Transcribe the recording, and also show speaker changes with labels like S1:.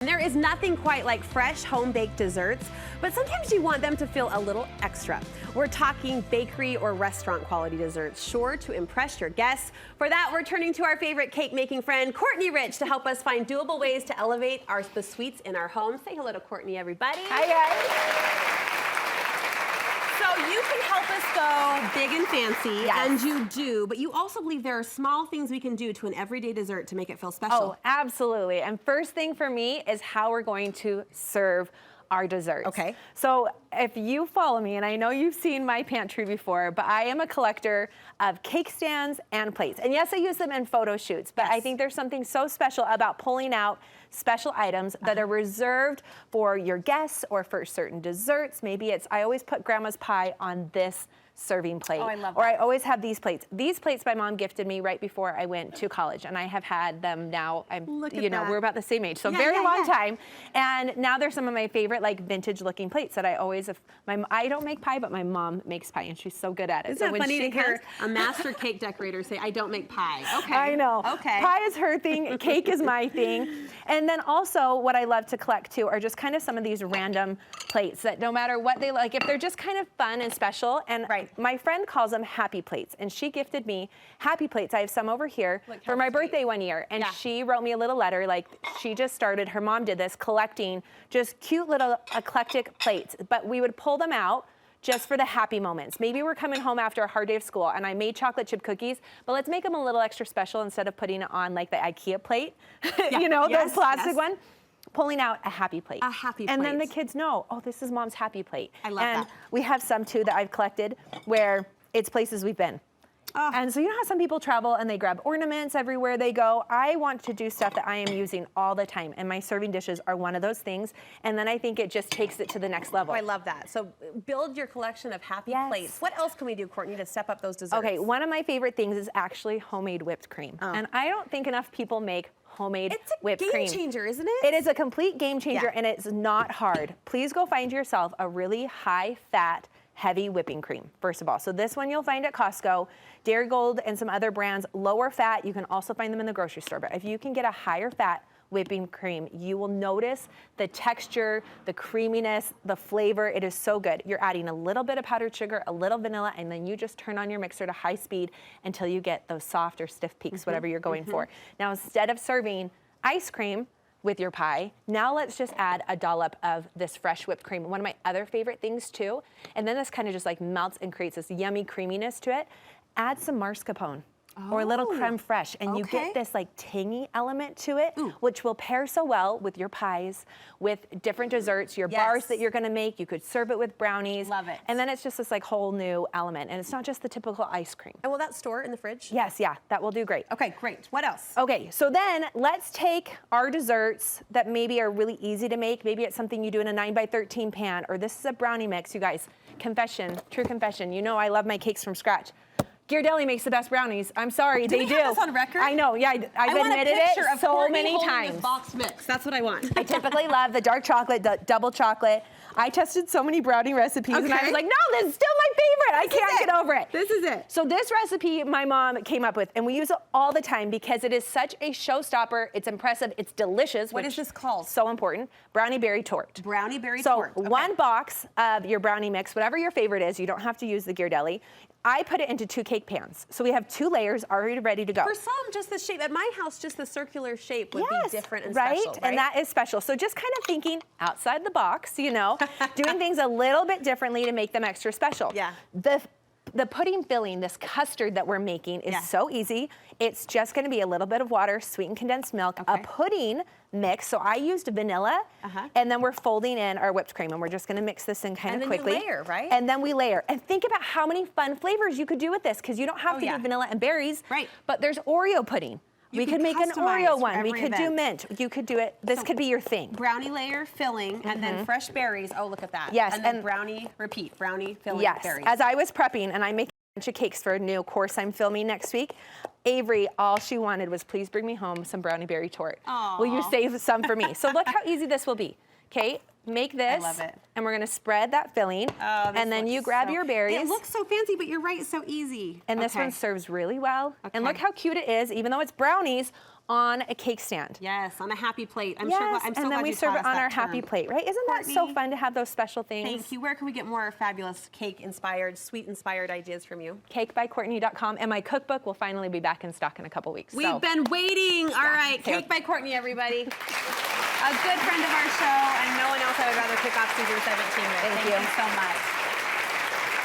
S1: There is nothing quite like fresh home-baked desserts, but sometimes you want them to feel a little extra. We're talking bakery or restaurant quality desserts, sure to impress your guests. For that, we're turning to our favorite cake-making friend, Courtney Rich, to help us find doable ways to elevate the sweets in our home. Say hello to Courtney, everybody.
S2: Hi, guys.
S1: So you can help us go big and fancy,
S2: Yes.
S1: and you do, but you also believe there are small things we can do to an everyday dessert to make it feel special.
S2: Oh, absolutely. And first thing for me is how we're going to serve our desserts.
S1: Okay.
S2: So if you follow me, and I know you've seen my pantry before, but I am a collector of cake stands and plates. And yes, I use them in photo shoots, but I think there's something so special about pulling out special items that are reserved for your guests or for certain desserts. Maybe it's, I always put grandma's pie on this serving plate.
S1: Oh, I love
S2: or
S1: that.
S2: I always have these plates. These plates my mom gifted me right before I went to college, and I have had them now.
S1: Look at
S2: you know,
S1: that.
S2: we're about the same age, so
S1: Yeah,
S2: very
S1: yeah,
S2: long
S1: yeah.
S2: time. And now they're some of my favorite, like vintage looking plates that I always, I don't make pie, but my mom makes pie, and she's so good at it.
S1: Isn't
S2: so
S1: it funny
S2: she
S1: to hear a master cake decorator say, I don't make pie? Okay.
S2: I know.
S1: Okay.
S2: Pie is her thing, cake is my thing. And then also what I love to collect too are just kind of some of these random plates that no matter what they like, if they're just kind of fun and special. And my friend calls them happy plates, and she gifted me happy plates. I have some over here for my birthday one year, and she wrote me a little letter. Like, she just started, her mom did this, collecting just cute little eclectic plates, but we would pull them out just for the happy moments. Maybe we're coming home after a hard day of school and I made chocolate chip cookies, but let's make them a little extra special instead of putting it on like the IKEA plate, you know, the plastic one. Pulling out a happy plate.
S1: A happy plate.
S2: And then the kids know, oh, this is mom's happy plate.
S1: I love
S2: and
S1: that.
S2: we have some too that I've collected where it's places we've been.
S1: Oh.
S2: And so you know how some people travel and they grab ornaments everywhere they go? I want to do stuff that I am using all the time, and my serving dishes are one of those things. And then I think it just takes it to the next level.
S1: Oh, I love that. So build your collection of happy plates. What else can we do, Courtney, to step up those desserts?
S2: Okay, one of my favorite things is actually homemade whipped cream. And I don't think enough people make homemade whipped cream.
S1: It's a game changer, isn't it?
S2: It is a complete game changer, and it's not hard. Please go find yourself a really high-fat, heavy whipping cream, first of all. So this one you'll find at Costco, Dairy Gold and some other brands, lower fat. You can also find them in the grocery store. But if you can get a higher fat whipping cream, you will notice the texture, the creaminess, the flavor. It is so good. You're adding a little bit of powdered sugar, a little vanilla, and then you just turn on your mixer to high speed until you get those soft or stiff peaks, whatever you're going for. Now, instead of serving ice cream with your pie, now let's just add a dollop of this fresh whipped cream. One of my other favorite things too, and then this kind of just like melts and creates this yummy creaminess to it, add some mascarpone. Or a little creme fraiche, and you get this like tangy element to it, which will pair so well with your pies, with different desserts, your bars that you're gonna make. You could serve it with brownies.
S1: Love it.
S2: And then it's just this like whole new element, and it's not just the typical ice cream.
S1: And will that store in the fridge?
S2: Yes, yeah, that will do great.
S1: Okay, great. What else?
S2: Okay, so then let's take our desserts that maybe are really easy to make. Maybe it's something you do in a 9x13 pan, or this is a brownie mix, you guys. Confession, true confession. You know I love my cakes from scratch. Ghirardelli makes the best brownies. I'm sorry, they do.
S1: Have this on record?
S2: I know, yeah, I've admitted it so many times.
S1: This box mix. That's what I want.
S2: I typically love the dark chocolate, the double chocolate. I tested so many brownie recipes, and I was like, no, this is still my favorite. I can't get over it.
S1: This is it.
S2: So this recipe my mom came up with, and we use it all the time because it is such a showstopper. It's impressive. It's delicious.
S1: What is this called?
S2: So important. Brownie berry torte.
S1: Brownie berry
S2: torte.
S1: torte.
S2: So one box of your brownie mix, whatever your favorite is, you don't have to use the Ghirardelli. I put it into 2 cake pans. So we have 2 layers already ready to go.
S1: For some, just the shape. At my house, just the circular shape would be different and special, right?
S2: And that is special. So just kind of thinking outside the box, you know, doing things a little bit differently to make them extra special.
S1: Yeah.
S2: The pudding filling, this custard that we're making is so easy. It's just gonna be a little bit of water, sweetened condensed milk, a pudding mix. So I used vanilla, and then we're folding in our whipped cream, and we're just gonna mix this in kind of quickly.
S1: And then you layer, right?
S2: And then we layer. And think about how many fun flavors you could do with this, because you don't have to do vanilla and berries, but there's Oreo pudding. We could make an Oreo one. We could do mint. You could do it. This could be your thing.
S1: Brownie layer, filling, and then fresh berries. Oh, look at that.
S2: Yes.
S1: And then brownie, repeat. Brownie, filling, berries.
S2: As I was prepping, and I make a bunch of cakes for a new course I'm filming next week, Avery, all she wanted was, please bring me home some brownie berry torte. Will you save some for me? So look how easy this will be. Okay, make this. I love it. And we're gonna spread that filling. And then you grab your berries.
S1: It looks so fancy, but you're right, it's so easy.
S2: And this one serves really well. And look how cute it is, even though it's brownies, on a cake stand.
S1: Yes, on a happy plate. I'm
S2: Yes,
S1: so glad
S2: and then we
S1: you
S2: serve
S1: taught
S2: it
S1: us
S2: on
S1: that
S2: our happy
S1: term.
S2: plate, right? Isn't that so
S1: Courtney,
S2: fun to have those special things?
S1: Thank you. Where can we get more fabulous cake-inspired, sweet-inspired ideas from you?
S2: Cakebycourtney.com, and my cookbook will finally be back in stock in a couple weeks.
S1: We've been waiting. All right, Cake by Courtney, everybody. A good friend of our show, and no one else I would rather kick off season 17 with.
S2: Thank
S1: Thank you so much.